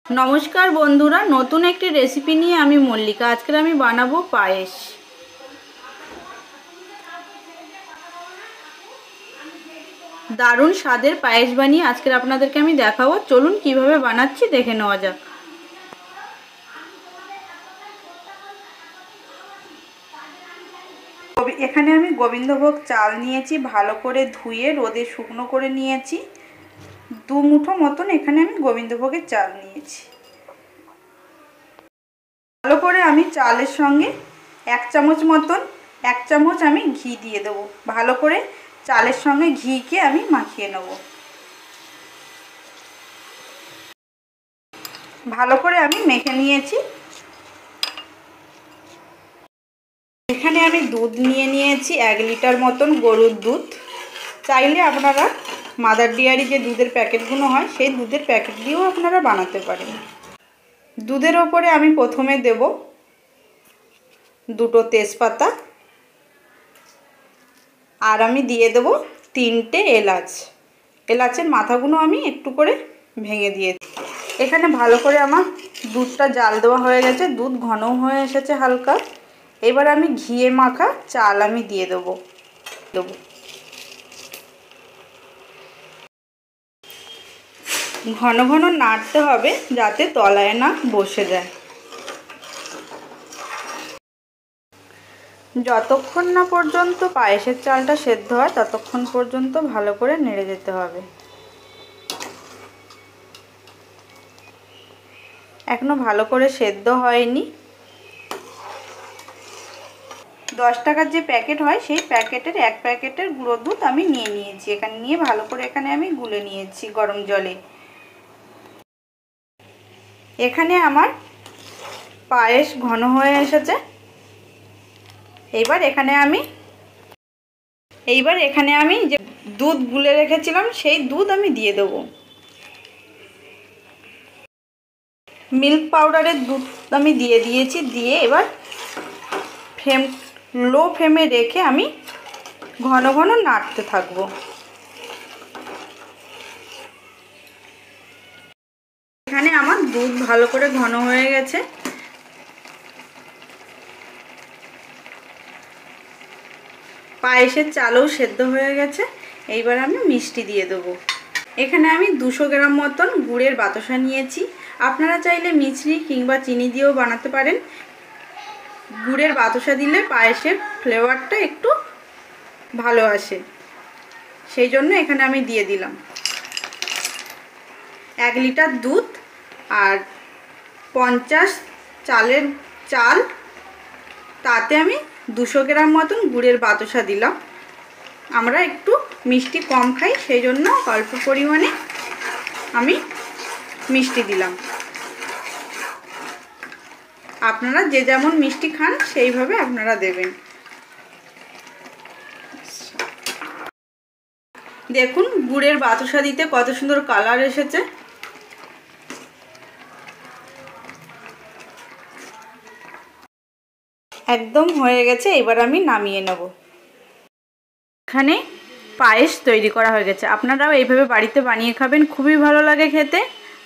नमस्कार बंधुरा नतून एक रेसिपि निये आमी मल्लिका। आजके आमी बानाबो पायेस। दारुण स्वादेर पायेस बानिये आजके आपनादेरके आमी देखाबो। चलुन किभाबे बानाच्छि देखे नेওয়া যাক। एखाने आमी गोविंदभोग चाल नियेछि, भालो करे धुए रोदे शुकनो करे नियेछि। दु मुठो मतन एखाने आमी गोविंदभोगेर चाल नियेछि। भालो करे आमी चालेर संगे एक चामच मतन एक चामच आमी घी दिए देबो। भालो करे चालेर संगे घी के आमी माखिए नेब। भालो करे आमी मेखे नियेछि। एखाने आमी दूध निये नियेछि 1 लिटार मतन गरुर दूध। चाइले आपनारा मादार डेयरी जे दूधेर पैकेटगुलो हय सेई दूधेर पैकेट दिएও आपनारा बानाते पारेन। दूधेर ओपरे आमी प्रथमे देब दुटो तेजपाता और आमी दिए देब 3टे एलाच। एलाचेर माथागुलो आमी एकटू करे भेंगे दिएछि। एखाने भालो करे आमार दूधटा जाल देওয়া হয়ে গেছে। दूध घन হয়ে এসেছে হালকা। এবার আমি ঘিয়ে মাখা চাল আমি দিয়ে দেব। ঘন ঘন নাড়তে হবে যাতে তলায় না বসে যায়। যতক্ষণ না পর্যন্ত পায়েসের চালটা সেদ্ধ হয় ততক্ষণ পর্যন্ত ভালো করে নেড়ে যেতে হবে। এখনো ভালো করে সেদ্ধ হয়নি। 10 টাকার যে প্যাকেট হয় সেই প্যাকেটের এক প্যাকেটের গুঁড়ো দুধ আমি নিয়ে নিয়েছি। এখানে নিয়ে ভালো করে এখানে আমি গুলে নিয়েছি গরম জলে। এখানে আমার পায়েস ঘন হয়ে এসেছে। এইবার এখানে আমি যে দুধ গুলে রেখেছিলাম সেই দুধ আমি দিয়ে দেব। মিল্ক পাউডারের দুধ আমি দিয়ে দিয়েছি। দিয়ে এবার লো ফ্লেমে রেখে আমি ঘন ঘন নাড়তে থাকবো। এখানে আমার দুধ ভালো করে ঘন হয়ে গেছে। পায়েসের চালও সেদ্ধ হয়ে গেছে। এইবার আমি মিষ্টি দিয়ে দেবো। এখানে আমি 200 গ্রাম মতন গুড়ের বাতাসা নিয়েছি। আপনারা চাইলে মিছরি কিংবা চিনি দিয়েও বানাতে পারেন। গুড়ের বাতাসা দিলে পায়েসের ফ্লেভারটা একটু ভালো আসে, সেই জন্য এখানে আমি দিয়ে দিলাম। 1 লিটার দুধ আর 50 চালের চাল, তাতে আমি 200 গ্রাম মতন গুড়ের বাতাসা দিলাম। আমরা একটু মিষ্টি কম খাই, সেই জন্য অল্প পরিমাণে আমি মিষ্টি দিলাম। আপনারা যে যেমন মিষ্টি খান সেইভাবে আপনারা দেবেন। দেখুন গুড়ের বাতাসা দিতে কত সুন্দর কালার এসেছে। একদম হয়ে গেছে। এবার আমি নামিয়ে নেব। এখানে পায়েস তৈরি করা হয়ে গেছে। আপনারাও এইভাবে বাড়িতে বানিয়ে খাবেন, খুবই ভালো লাগে খেতে।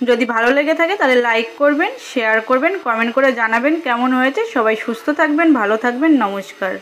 যদি ভালো লেগে থাকে তাহলে লাইক করবেন, শেয়ার করবেন, কমেন্ট করে জানাবেন কেমন হয়েছে। সবাই সুস্থ থাকবেন, ভালো থাকবেন। নমস্কার।